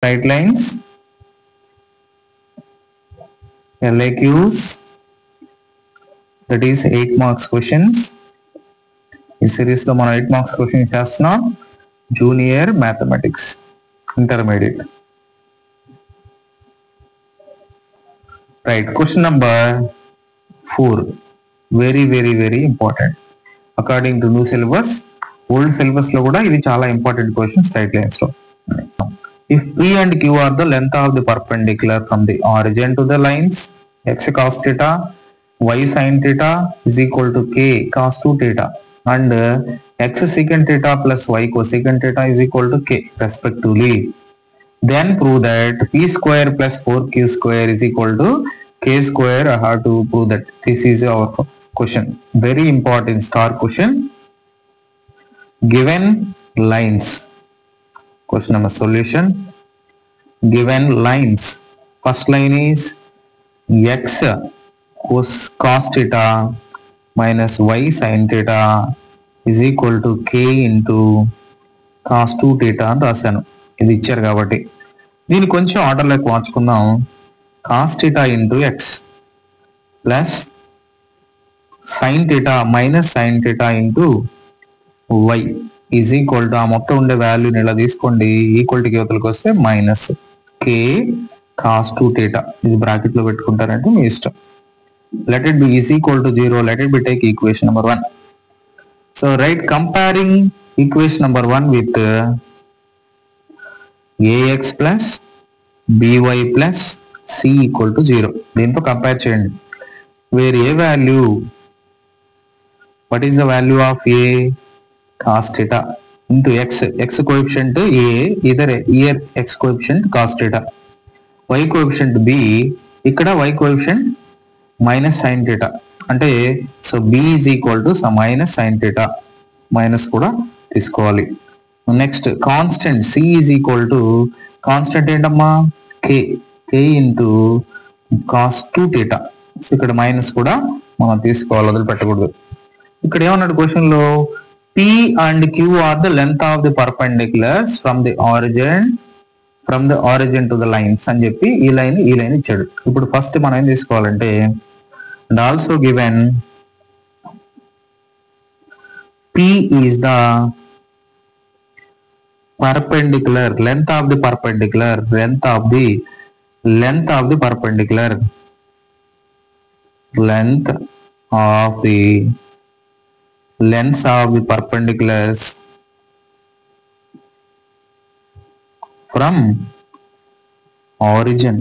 straight lines, LAQs, that is 8 marks questions. ఈ series లో మనం 8 marks క్వశ్చన్స్ చేస్తున్నాం. Junior mathematics intermediate. Right, question number 4 very very very important. According to new syllabus, old syllabus లో కూడా ఇది చాలా important question straight lines లో. If P and Q are the length of the perpendicular from the origin to the lines, x cos theta, y sin theta is equal to k cos 2 theta, and x secant theta plus y cosecant theta is equal to k respectively, then prove that p square plus 4q square is equal to k square. I have to prove that. This is our question. Very important star question. Given lines. Question number solution. Given lines, first line is x cos theta minus y sin theta is equal to k into cos 2 theta అని రాశాను. ఇది ఇచ్చారు కాబట్టి దీన్ని కొంచెం ఆర్డర్లోకి మార్చుకుందాం. cos theta into x plus sin theta minus sin theta into y is equal to, ఆ మొత్తం ఉండే వాల్యూని ఇలా తీసుకోండి, ఈక్వల్ టు యువతలకు వస్తే మైనస్ కే కాస్ 2 theta. ఇది బ్రాకెట్ లో పెట్టుకుంటారంటే మీ ఇష్టం. Let it be is equal to 0. Let it be take equation number 1. So right, comparing equation number 1 with a x plus b y plus c equal to 0. దీంతో compare చేయండి. Where a value, what is the value of a cos theta into x coefficient a, either here x coefficient cos theta, y coefficient b, ఇక్కడ y coefficient minus sin theta, అంటే so b is equal to minus sin theta, minus కూడా తీసుకోవాలి. Next constant c is equal to, constant ఏంటమ్మా k into cos 2 theta. So ఇక్కడ minus కూడా మనం తీసుకోవాలి, వదిలిపెట్టకూడదు. ఇక్కడ ఏమన్నాడు క్వశ్చన్ లో, P and Q are the length of the perpendiculars from the origin to the lines అని చెప్పి ఈ లైన్ ఇచ్చాడు. ఇప్పుడు ఫస్ట్ మనం ఏం తీసుకోవాలంటే, and also given P is the perpendicular, length of the perpendicular, length of the perpendicular, length of the lengths of the perpendiculars from origin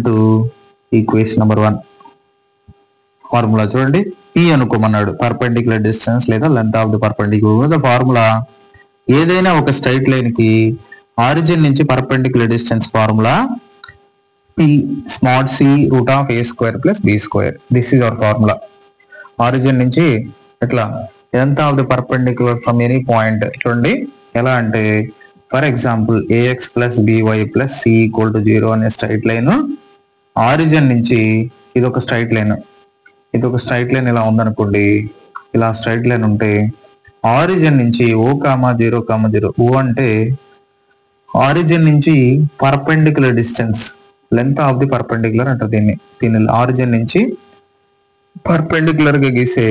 to equation number 1. Formula చూడండి, P అనుకోమన్నాడు, perpendicular distance లేదా length of the perpendicular. Formula ఏదైనా ఒక straight line కి origin నుంచి perpendicular distance formula P small c root of a square plus b square. This is our formula. Origin నుంచి ఎట్లా, length of the perpendicular from any point. చూడండి ఎలా అంటే, for example ax plus by plus c equal to 0 అనే straight line origin నుంచి, ఇది ఒక straight line ఇలా ఉందనుకోండి, ఇలా స్ట్రైట్ లైన్ ఉంటే ఆరిజిన్ నుంచి o, 0, 0, o అంటే ఆరిజిన్ నుంచి perpendicular distance, length of the perpendicular అంటారు దీన్ని ఆరిజిన్ నుంచి పర్పెండిక్యులర్ గా గీసే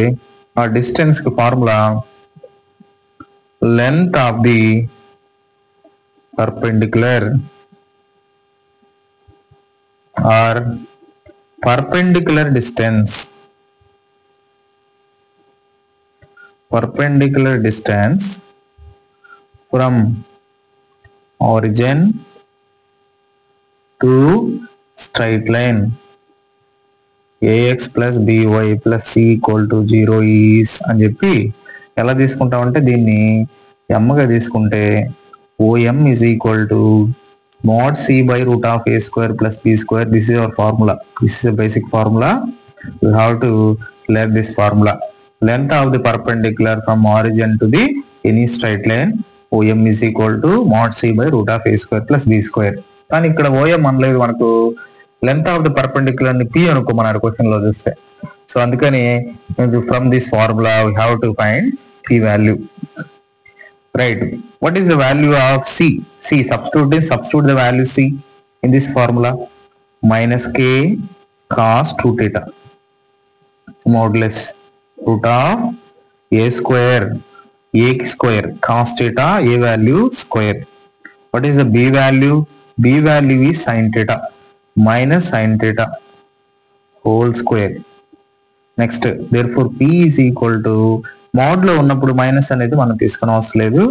ఆ డిస్టెన్స్ కి formula length of the perpendicular or perpendicular distance from origin to straight line ax plus by plus c equal to 0 is అని చెప్పి ఎలా తీసుకుంటామంటే, దీన్ని ఎమ్మగా తీసుకుంటే om is equal to mod c by root of a square plus b square. This is our formula. This is a basic formula. You have to learn this formula. Length of the perpendicular from origin to the any straight line, om is equal to mod c by root of a square plus b square. కానీ ఇక్కడ om అనలేదు మనకు, length of the perpendicular ని P అనుకోమన్నారు question లో చూస్తే. So అందుకని from this formula we have to find P value. Right. What is the value of C? C, substitute the value C in this formula. Minus K cos 2 theta modulus root of A square, A square cos theta, A value square. What is the B value? B value is sin theta minus sin theta whole square. Next, therefore P is equal to మోడ్లో ఉన్నప్పుడు minus అనేది మనం తీసుకుని అవసరం లేదు.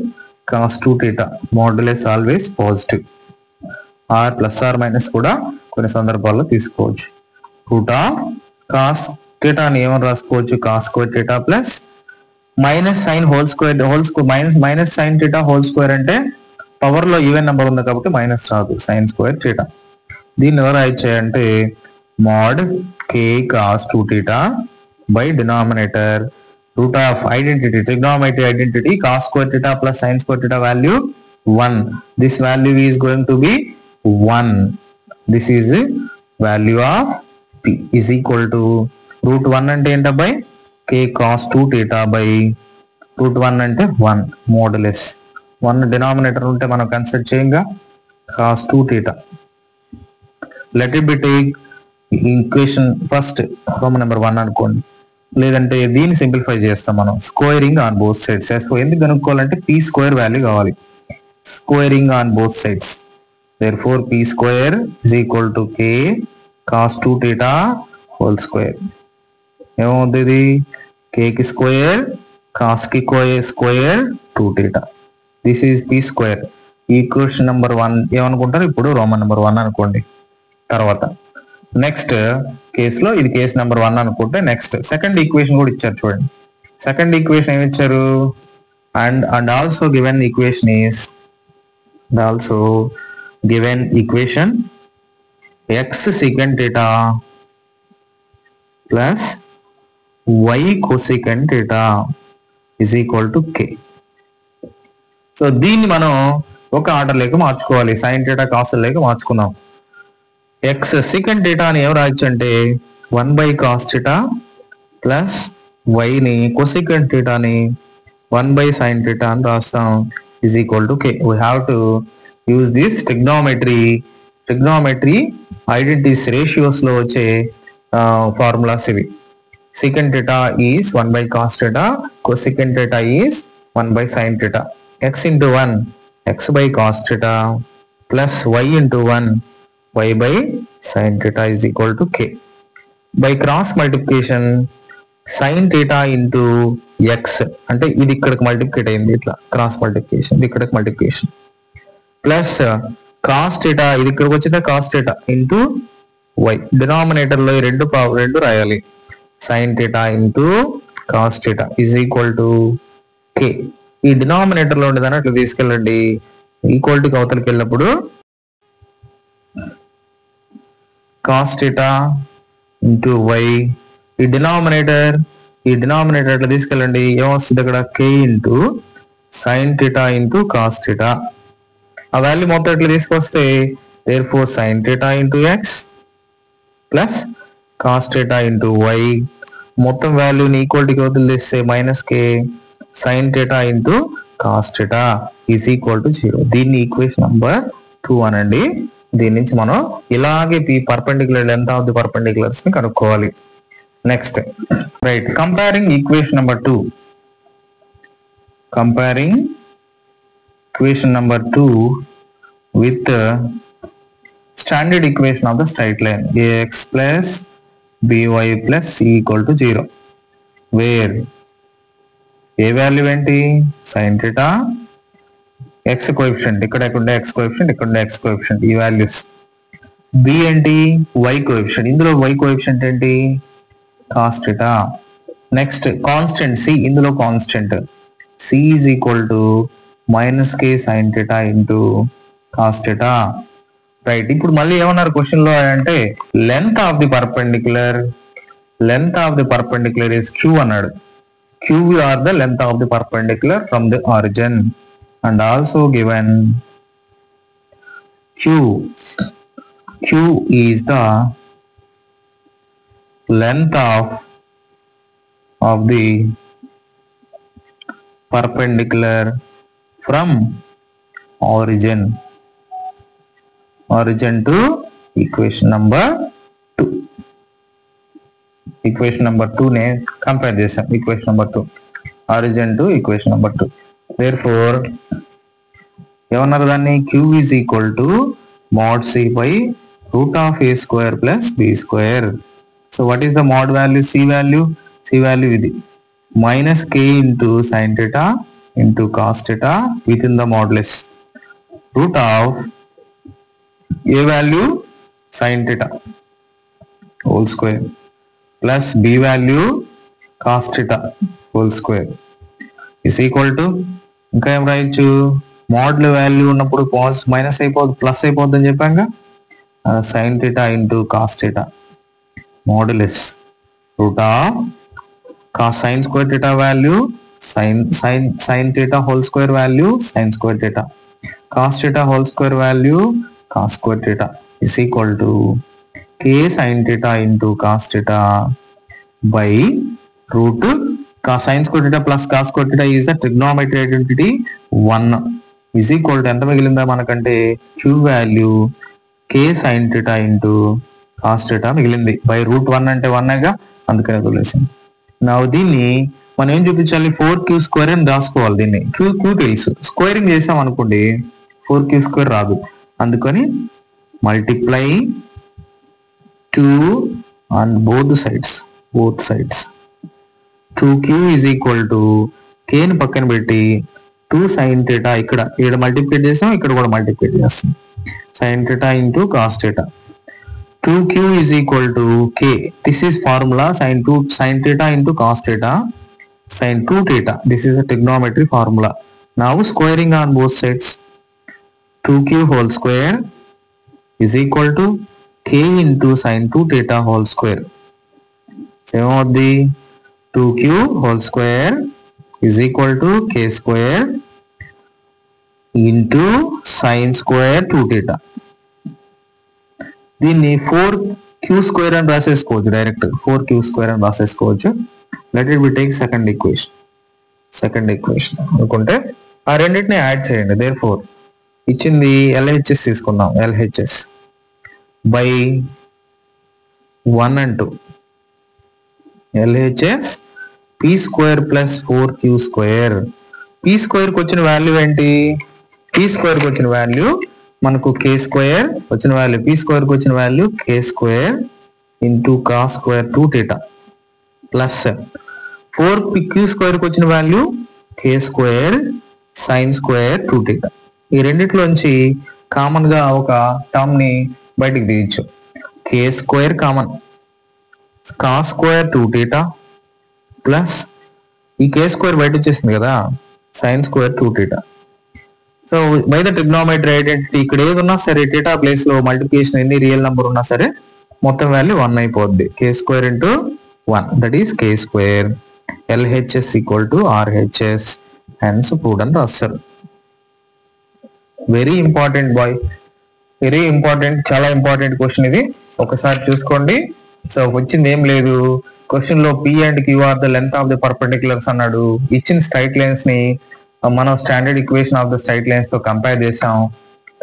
cos 2 theta modulus always positive. Or plus or minus కూడా కొన్ని సందర్భాల్లో తీసుకోవచ్చు. రూట్ ఆఫ్ కాస్ థీటాని ఏమని రాసుకోవచ్చు? Cos square theta plus minus sine whole square minus sine theta whole square అంటే పవర్ లో ఈవెన్ నెంబర్ ఉంది కాబట్టి మైనస్ రాదు, సైన్ స్క్వేర్ థీటా. దీన్ని ఎవరు రాయొచ్చాయంటే mod k cos 2 theta by denominator root of identity, trigonometry identity cos square theta plus sine square theta value 1. This value is going to be 1. This is value of P is equal to root 1 అంటే ఏంటబ్బాయి? కే cos 2 theta by root 1 అంటే 1 మోడులస్ 1 denominator ఉంటే మనం consider చేయంగా cos 2 theta. Let it be take equation first Roman number 1 అనుకోండి, లేదంటే దీన్ని simplify చేస్తాం మనం. Squaring on both sides. ఎందుకు కనుక్కోవాలంటే పీ స్క్వేర్ వాల్యూ కావాలి. Squaring on both sides. therefore p square is equal to k cos 2 theta whole square. ఏమవుతుంది ఇది? k కి స్క్వేర్ cos కి square 2 theta. This is p square. Equation number 1 ఏమనుకుంటారు? ఇప్పుడు Roman number 1 అనుకోండి. తర్వాత next కేసులో ఇది కేసు నెంబర్ 1 అనుకుంటే నెక్స్ట్ సెకండ్ ఈక్వేషన్ కూడా ఇచ్చారు చూడండి. సెకండ్ ఈక్వేషన్ ఏమి ఇచ్చారు? And also given equation is given equation x secant theta plus y cosecant theta is equal to k. So దీన్ని మనం ఒక ఆర్డర్ లేక మార్చుకోవాలి. సైన్ థీటా కాస్ లేక మార్చుకుందాం. ఎక్స్ సెకండ్ థీటా అని ఏం రాయొచ్చు అంటే 1 బై కాస్ థీటా ప్లస్ వైని కొసెకంట్ థీటాని 1 బై సైన్ థీటా అని రాస్తాం is equal to k. We have to use this trigonometry identities ratios లో వచ్చే ఫార్ములాస్ ఇవి. Secant theta is 1 by cos theta, cosecant theta is 1 by sine theta. x into 1 x by cos theta plus y into 1 y by sin theta is equal to k. By cross multiplication sin theta into x అంటే ఇది ఇక్కడికి multiplicate అయింది, ఇట్లా cross multiplication ఇక్కడికి multiplication plus cos theta ఇది ఇక్కడికి వచ్చిందా cos theta into y. Denominator లో రెండు రాయాలి. sin theta into cos theta is equal to k. ఈ డినామినేటర్ లో ఉండేదాన్ని అట్లా తీసుకెళ్ళండి. ఈక్వాలిటీకి అవతలకి వెళ్ళినప్పుడు cos theta into y, ఈ డినామినేటర్ అట్లా తీసుకెళ్ళండి. ఏమొస్తుంది అక్కడ? k into sin theta into cos theta. ఆ వాల్యూ మొత్తం ఇట్లా తీసుకొస్తే therefore sin theta into x plus cos theta into y. మొత్తం వాల్యూని ఈక్వాలిటీకి అవతలు తీస్తే minus k sin theta into cos theta is equal to 0. దీన్ని ఈక్వేషన్ నెంబర్ 2 అనండి. దీని నుంచి మనం ఇలాగే perpendicular length of the perpendiculars ని కనుక్కోవాలి. Next right, comparing equation number 2 with standard equation of the straight line ax plus by plus c equal to 0, where a value ఏంటి? Sine theta, x coefficient ఇక్కడ x coefficient, ఇక్కడ x coefficient, ఈ values. B ఏంటి? Y coefficient. ఇందులో y coefficient ఏంటి? Cos theta. Next constant c, ఇందులో constant c is equal to minus k sine theta into cos theta. Right, ఇప్పుడు మళ్ళీ ఏమన్నారు క్వశ్చన్ లో అంటే length of the perpendicular is q అన్నాడు. Q are the length of the perpendicular from the origin, and also given Q is the length of the perpendicular from origin to equation number 2. equation number 2 నే compare చేసాం. equation number 2 origin to equation number 2. therefore ఏమన్నారు దాన్ని, q is equal to mod c by root of a square plus b square. so what is the mod value? c value ఇది minus k into sin theta into cos theta within the modulus root of a value sin theta whole square plus b value cos theta whole square is equal to, ఇంకా ఏం రాయొచ్చు, మోడ్ల value ఉన్నప్పుడు minus అయిపోద్ది plus అయిపోద్ది అని చెప్పాక sin theta into cos theta modulus root of cos sin square theta value sin theta whole square value sin square theta cos theta whole square value cos square theta is equal to k sin theta into cos theta by root cos sin square theta plus cos square theta is the trigonometry identity 1 is equal to ఎంత మిగిలిందా మనకంటే q value k sin theta into cos theta మిగిలింది by root 1 అంటే 1గా అందుకనే వదిలేసాం. నా దీన్ని మనం ఏం చూపించాలి, 4q² అని రాసుకోవాలి. దీన్ని q తెలుసు, స్క్వేరింగ్ చేసాం అనుకోండి 4q² రాదు, అందుకని multiply 2 on both sides 2q is equal to k ని పక్కన పెట్టి 2 sin theta ఇక్కడ మల్టిప్లై చేసాం, ఇక్కడ కూడా మల్టిప్లై చేస్తాం sin theta into cos theta. 2q is equal to k. This is formula sin theta into cos theta sin 2 theta. This is a trigonometry formula. Now squaring on both sides. 2q whole square is equal to k into sin 2 theta whole square. Same of the 2q whole square is equal to k square into sin square 2 theta. దీన్ని 4q² అని రాసేసుకోవచ్చు, direct 4q² అని రాసేసుకోవచ్చు. Let it be take second equation అనుకుంటే ఆ రెండింటిని add చేయండి. Therefore ఇచ్చింది LHS తీసుకుందాం, LHS by 1 and 2 LHS p² plus 4q². p² వచ్చిన వాల్యూ ఏంటి, p² వచ్చిన వాల్యూ మనకు k² వచ్చిన వాల్యూ, p² వచ్చిన value k² into cos square 2 theta plus 4q² వచ్చిన value k² sin square 2 theta. ఈ రెండిట్లోంచి కామన్ గా ఒక టర్మ్ ని బయటికి తీయచ్చు. k² common, cos square 2 theta plus ఈ k² బయట వచ్చేసింది కదా sin square 2 theta. So by the trigonometry identity ఇక్కడ ఏది ఉన్నా సరే theta ప్లేస్ లో మల్టిప్లికేషన్ ఎన్ని రియల్ నెంబర్ ఉన్నా సరే మొత్తం వాల్యూ 1 అయిపోద్ది. k² into 1 that is k². LHS equal to RHS hence proved అని రాస్తారు. Very important boy, very important, చాలా ఇంపార్టెంట్ క్వశ్చన్ ఇది, ఒకసారి చూసుకోండి. సో వచ్చింది ఏం లేదు, క్వశ్చన్ లో p and q are the length of the perpendiculars అన్నాడు. ఇచ్చిన స్ట్రైట్ లైన్స్ ని మనం standard equation of the straight lines తో కంపేర్ చేసాం.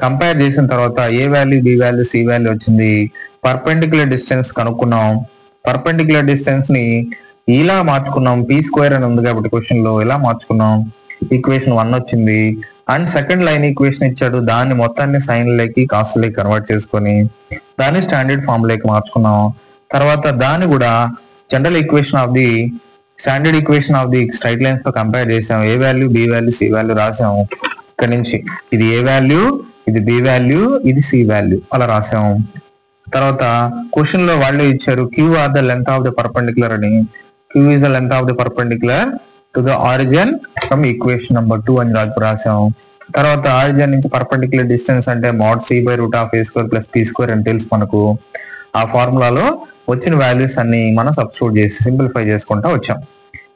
కంపేర్ చేసిన తర్వాత a value, b value, c value వచ్చింది. పర్పెండిక్యులర్ డిస్టెన్స్ కనుక్కున్నాం. పర్పెండిక్యులర్ డిస్టెన్స్ ని ఇలా మార్చుకున్నాం, p² అని ఉంది కాబట్టి క్వశ్చన్ లో ఇలా మార్చుకున్నాం. ఈక్వేషన్ 1 వచ్చింది. అండ్ సెకండ్ లైన్ ఈక్వేషన్ ఇచ్చాడు, దాన్ని మొత్తాన్ని సైన్ లేకి కాస్ లేకి కన్వర్ట్ చేసుకొని దాన్ని స్టాండర్డ్ ఫామ్ లేకి మార్చుకున్నాం. తర్వాత దాన్ని కూడా general equation of the standard equation of the straight lines తో కంపేర్ చేసాం. A value, b value, c value రాసాము. ఇక్కడ నుంచి ఇది ఏ వాల్యూ, ఇది బి వాల్యూ, ఇది సి వాల్యూ అలా రాసాము. తర్వాత క్వశ్చన్ లో వాళ్ళు ఇచ్చారు q are the length of the perpendicular అని. q is the length of the perpendicular to the origin from equation number 2 అని రాసాము. తర్వాత ఆరిజిన్ నుంచి పర్పెండిక్యులర్ డిస్టెన్స్ అంటే mod c by root of a² plus p² అని తెలుసు మనకు. ఆ ఫార్ములాలో వచ్చిన వాల్యూస్ అన్ని మనం సబ్స్టిట్యూట్ చేసి సింప్లిఫై చేసుకుంటా వచ్చాం.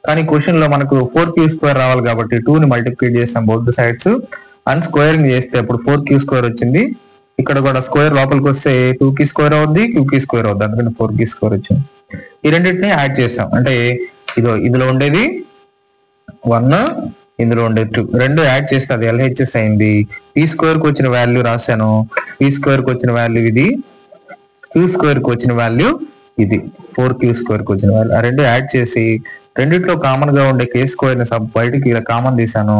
కానీ క్వశ్చన్ లో మనకు 4q² రావాలి కాబట్టి 2 ని మల్టిప్లై చేసాం బోత్ సైడ్స్ అండ్ స్క్వేరింగ్ చేస్తే అప్పుడు 4q² వచ్చింది. ఇక్కడ కూడా స్క్వేర్ లోపలికి వస్తే 2q² అవుద్ది, qq² అవుద్ది, అందుకని 4q² వచ్చింది. ఈ రెండింటిని యాడ్ చేసాం అంటే ఇదిలో ఉండేది 1, ఇందులో ఉండే 2 రెండు యాడ్ చేస్తే అది LHS అయింది. పీ స్క్వేర్ కి వచ్చిన వాల్యూ రాశాను. పీ స్క్వేర్ కి వచ్చిన వాల్యూ ఇది, క్యూ స్క్వేర్ కి వచ్చిన వాల్యూ ఇది, 4Q స్క్వేర్ కి వచ్చిన వాల్యూ. ఆ రెండు యాడ్ చేసి రెండిట్లో కామన్ గా ఉండే K స్క్వేర్ ని బయటికి ఇలా కామన్ తీసాను.